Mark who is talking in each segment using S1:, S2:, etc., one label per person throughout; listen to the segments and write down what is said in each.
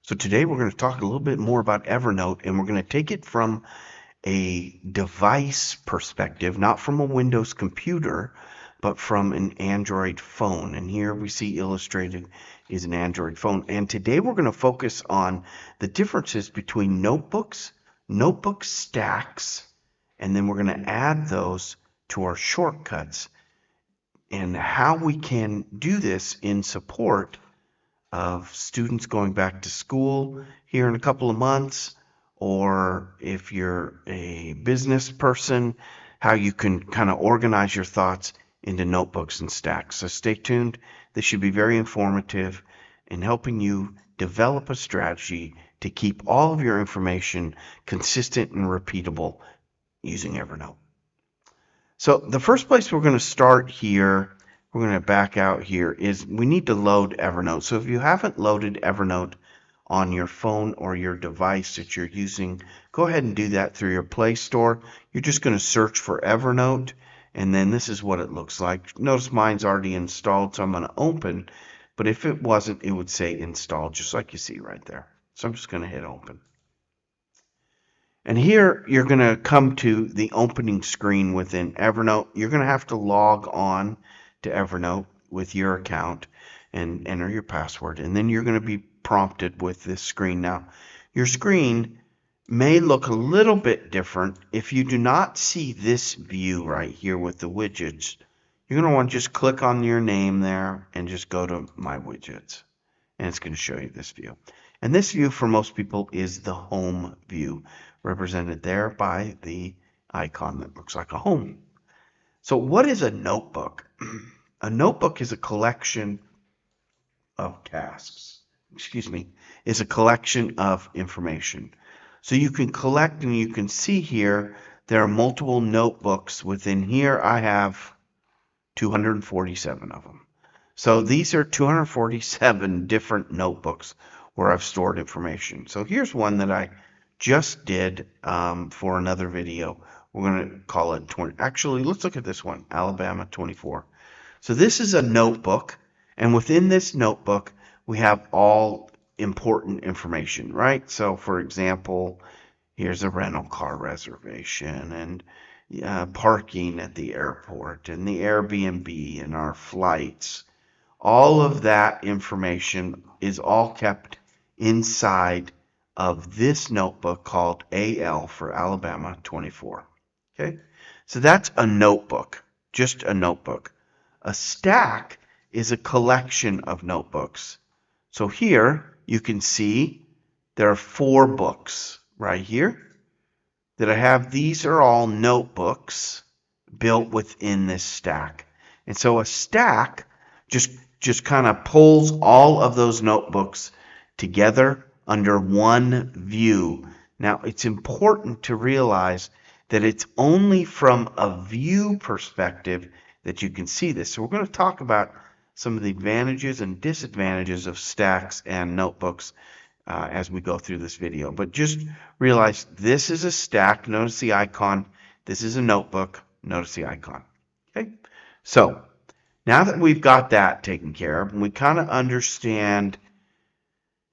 S1: So today we're going to talk a little bit more about Evernote, and we're going to take it from a device perspective, not from a Windows computer, but from an Android phone. And here we see illustrated is an Android phone. And today we're going to focus on the differences between notebooks, notebook stacks, and then we're going to add those to our shortcuts and how we can do this in support of students going back to school here in a couple of months, or if you're a business person, how you can kind of organize your thoughts into notebooks and stacks. So stay tuned. This should be very informative in helping you develop a strategy to keep all of your information consistent and repeatable using Evernote. So the first place we're going to start here, we're going to back out here, is we need to load Evernote. So if you haven't loaded Evernote on your phone or your device that you're using, go ahead and do that through your Play Store. You're just going to search for Evernote, and then this is what it looks like. Notice mine's already installed, so I'm going to open, but if it wasn't, it would say installed, just like you see right there. So I'm just going to hit open. And here you're going to come to the opening screen within Evernote. You're going to have to log on to Evernote with your account and enter your password. And then you're going to be prompted with this screen. Now, your screen may look a little bit different. If you do not see this view right here with the widgets, you're going to want to just click on your name there and just go to My Widgets. And it's going to show you this view. And this view for most people is the home view, represented there by the icon that looks like a home. So what is a notebook? A notebook is a collection of tasks. Is a collection of information. So you can collect, and you can see here there are multiple notebooks within here. I have 247 of them. So these are 247 different notebooks where I've stored information. So here's one that I just did for another video. We're going to call it 20. Actually, let's look at this one, Alabama 24. So this is a notebook, and within this notebook, we have all important information, right? So for example, here's a rental car reservation and parking at the airport and the Airbnb and our flights. All of that information is all kept inside of this notebook called AL for Alabama 24. Okay, so that's a notebook, just a notebook. A stack is a collection of notebooks. So here you can see there are 4 books right here that I have. These are all notebooks built within this stack. And so a stack just kind of pulls all of those notebooks together under one view. Now, it's important to realize that it's only from a view perspective that you can see this. So we're going to talk about some of the advantages and disadvantages of stacks and notebooks as we go through this video. But just realize this is a stack. Notice the icon. This is a notebook. Notice the icon. Okay, so now that we've got that taken care of, and we kind of understand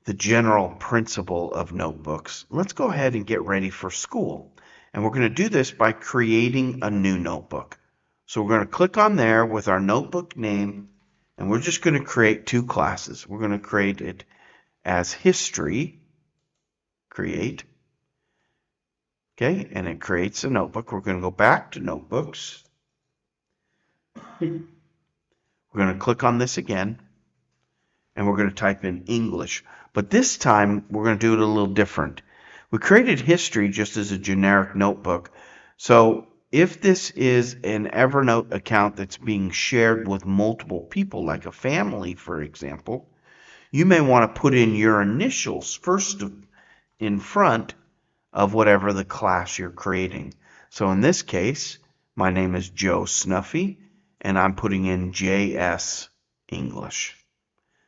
S1: the general principle of notebooks, let's go ahead and get ready for school. And we're going to do this by creating a new notebook. So we're going to click on there with our notebook name, and we're just going to create 2 classes. We're going to create it as history, create, okay, and it creates a notebook. We're going to go back to notebooks. We're going to click on this again, and we're going to type in English. But this time, we're going to do it a little different. We created history just as a generic notebook. So if this is an Evernote account that's being shared with multiple people, like a family, for example, you may want to put in your initials first in front of whatever the class you're creating. So in this case, my name is Joe Snuffy, and I'm putting in JS English.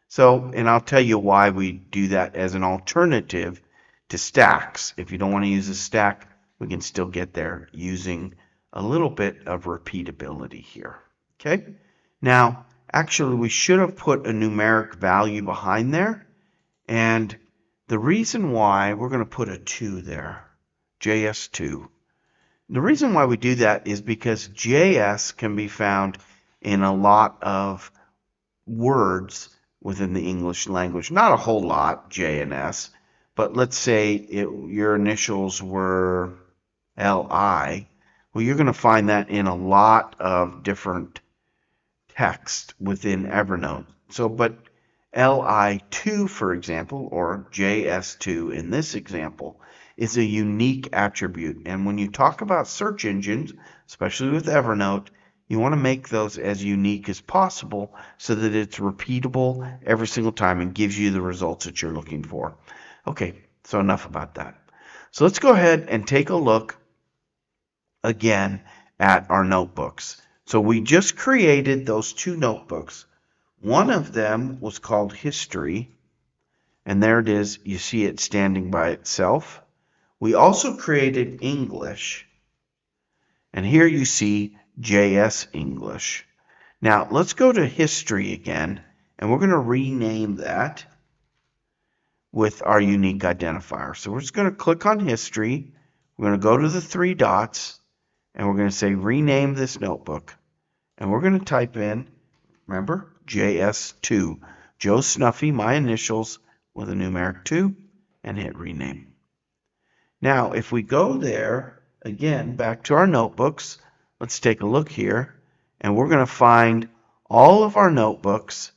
S1: So, and I'll tell you why we do that as an alternative to stacks. If you don't want to use a stack, we can still get there using a little bit of repeatability here. Okay? Now, actually, we should have put a numeric value behind there, and The reason why we're going to put a 2 there, JS2. The reason why we do that is because JS can be found in a lot of words within the English language. Not a whole lot, J and S, but let's say your initials were LI. Well, you're going to find that in a lot of different text within Evernote. So, but LI2, for example, or JS2 in this example, is a unique attribute. And when you talk about search engines, especially with Evernote, you want to make those as unique as possible so that it's repeatable every single time and gives you the results that you're looking for. Okay, so enough about that. So let's go ahead and take a look again at our notebooks. So we just created those 2 notebooks. One of them was called History, and there it is. You see it standing by itself. We also created English, and here you see JS English. Now let's go to History again, and we're going to rename that with our unique identifier. So we're just going to click on History. We're going to go to the 3 dots, and we're going to say rename this notebook. And we're going to type in, remember, JS2, Joe Snuffy, my initials, with a numeric 2, and hit rename. Now, if we go there, again, back to our notebooks, let's take a look here, and we're going to find all of our notebooks.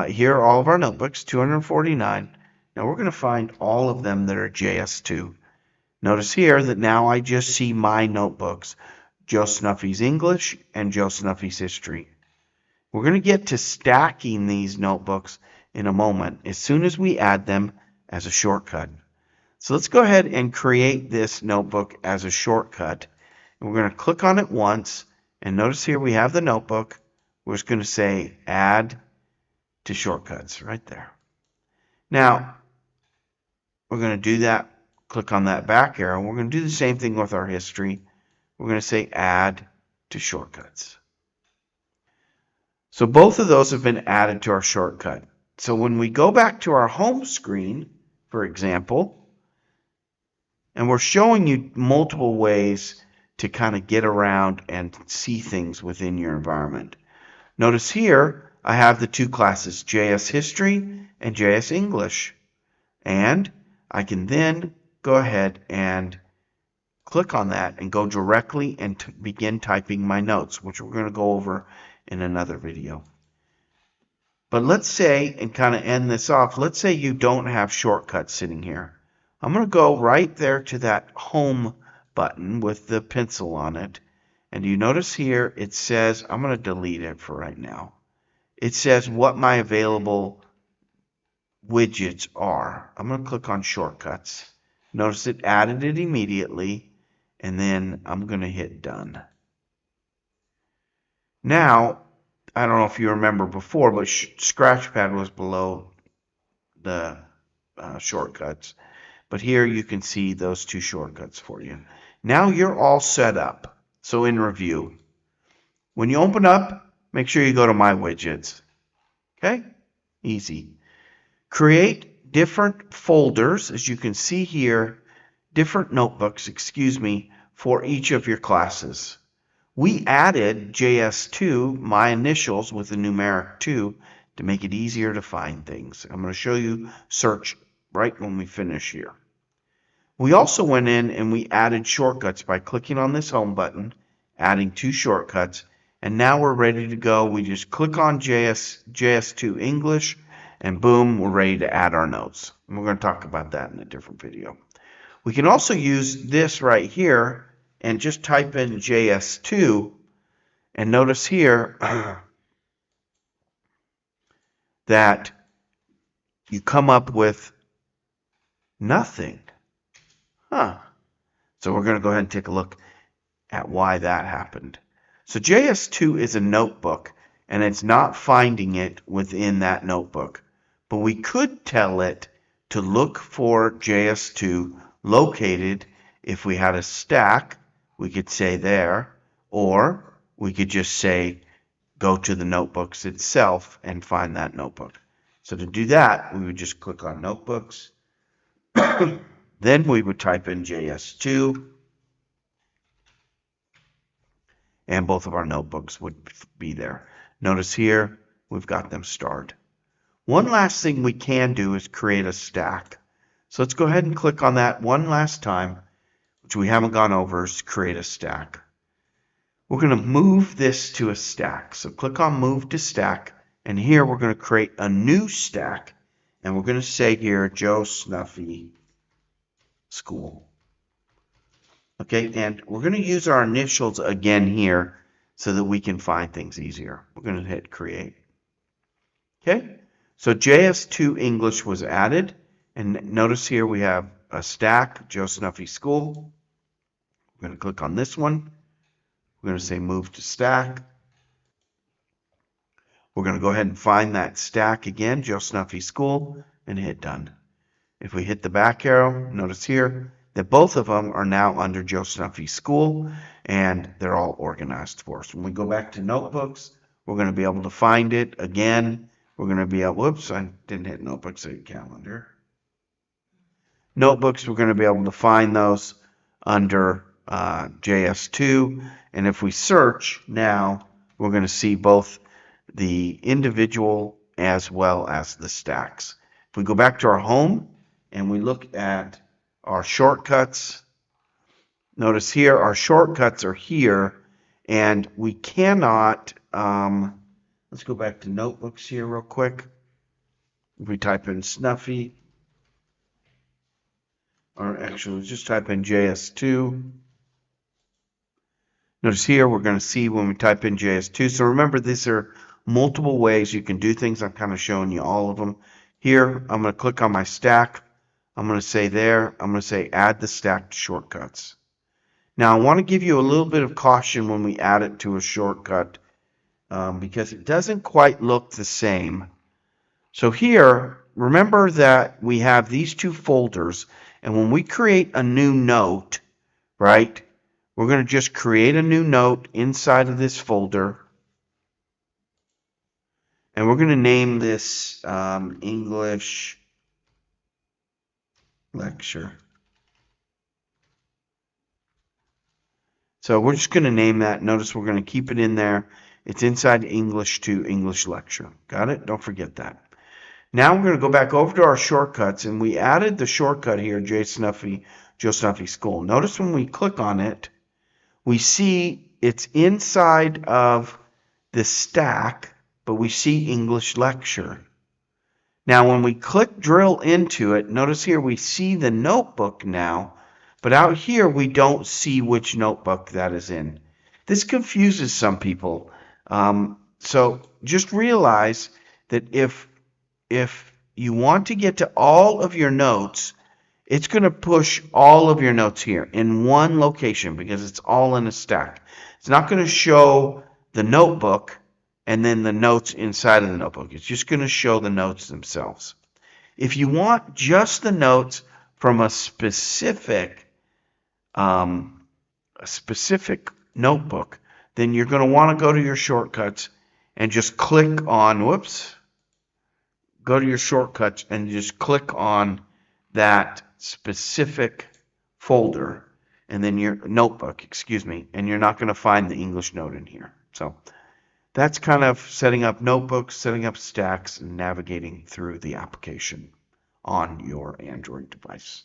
S1: Here are all of our notebooks, 249. Now we're going to find all of them that are JS2. Notice here that now I just see my notebooks, Joe Snuffy's English and Joe Snuffy's History. We're going to get to stacking these notebooks in a moment as soon as we add them as a shortcut. So let's go ahead and create this notebook as a shortcut. And we're going to click on it once, and notice here we have the notebook. We're just going to say add to shortcuts right there. Now, we're going to do that. Click on that back arrow. We're going to do the same thing with our history. We're going to say add to shortcuts. So both of those have been added to our shortcut. So when we go back to our home screen, for example, and we're showing you multiple ways to kind of get around and see things within your environment. Notice here I have the 2 classes, JS History and JS English. And I can then go ahead and click on that and go directly and begin typing my notes, which we're going to go over in another video. But let's say, and kind of end this off, let's say you don't have shortcuts sitting here. I'm going to go right there to that home button with the pencil on it. And you notice here it says, I'm going to delete it for right now. It says what my available widgets are. I'm going to click on shortcuts. Notice it added it immediately, and then I'm going to hit done. Now, I don't know if you remember before, but Scratchpad was below the shortcuts. But here you can see those 2 shortcuts for you. Now you're all set up. So in review, when you open up, make sure you go to My Widgets. Okay? Easy. Create different folders, as you can see here, different notebooks, for each of your classes. We added JS2, my initials, with the numeric 2 to make it easier to find things. I'm going to show you search right when we finish here. We also went in and we added shortcuts by clicking on this home button, adding 2 shortcuts, and now we're ready to go. We just click on JS2 English, and boom, we're ready to add our notes. And we're going to talk about that in a different video. We can also use this right here and just type in JS2, and notice here that you come up with nothing. So we're going to go ahead and take a look at why that happened. So JS2 is a notebook, and it's not finding it within that notebook. But we could tell it to look for JS2 located. If we had a stack, we could say there, or we could just say go to the notebooks itself and find that notebook. So to do that, we would just click on notebooks. Then we would type in JS2, and both of our notebooks would be there. Notice here, we've got them starred. One last thing we can do is create a stack. So let's go ahead and click on that one last time, which we haven't gone over, is create a stack. We're going to move this to a stack. So click on Move to Stack, and here we're going to create a new stack, and we're going to say here, Joe Snuffy School. Okay, and we're going to use our initials again here so that we can find things easier. We're going to hit Create. Okay, so JS2 English was added, and notice here we have a stack, Joe Snuffy School. We're going to click on this one. We're going to say Move to Stack. We're going to go ahead and find that stack again, Joe Snuffy School, and hit Done. If we hit the back arrow, notice here that both of them are now under Joe Snuffy School, and they're all organized for us. When we go back to notebooks, we're going to be able to find it again. We're going to be able, whoops, I didn't hit notebooks, I hit calendar. Notebooks, we're going to be able to find those under JS2, and if we search now, we're going to see both the individual as well as the stacks. If we go back to our home and we look at our shortcuts, notice here our shortcuts are here, and we cannot, let's go back to notebooks here real quick. If we type in Snuffy, or actually let's just type in JS2. Notice here we're going to see when we type in JS2. So remember, these are multiple ways you can do things. I'm kind of showing you all of them. Here, I'm going to click on my stack. I'm going to say there, I'm going to say add the stack to shortcuts. Now, I want to give you a little bit of caution when we add it to a shortcut because it doesn't quite look the same. So here, remember that we have these two folders, and when we create a new note, right, we're going to just create a new note inside of this folder, and we're going to name this English lecture. So we're just going to name that. Notice we're going to keep it in there. It's inside English to English lecture. Got it? Don't forget that. Now we're going to go back over to our shortcuts, and we added the shortcut here, Joe Snuffy School. Notice when we click on it, we see it's inside of the stack, but we see English lecture. Now when we drill into it, notice here we see the notebook now, but out here we don't see which notebook that is in. This confuses some people. So just realize that if you want to get to all of your notes, it's going to push all of your notes here in one location because it's all in a stack. It's not going to show the notebook and then the notes inside of the notebook. It's just going to show the notes themselves. If you want just the notes from a specific notebook, then you're going to want to go to your shortcuts and just click on, go to your shortcuts and just click on that specific folder and then your notebook, and you're not going to find the English note in here. So that's kind of setting up notebooks, setting up stacks, and navigating through the application on your Android device.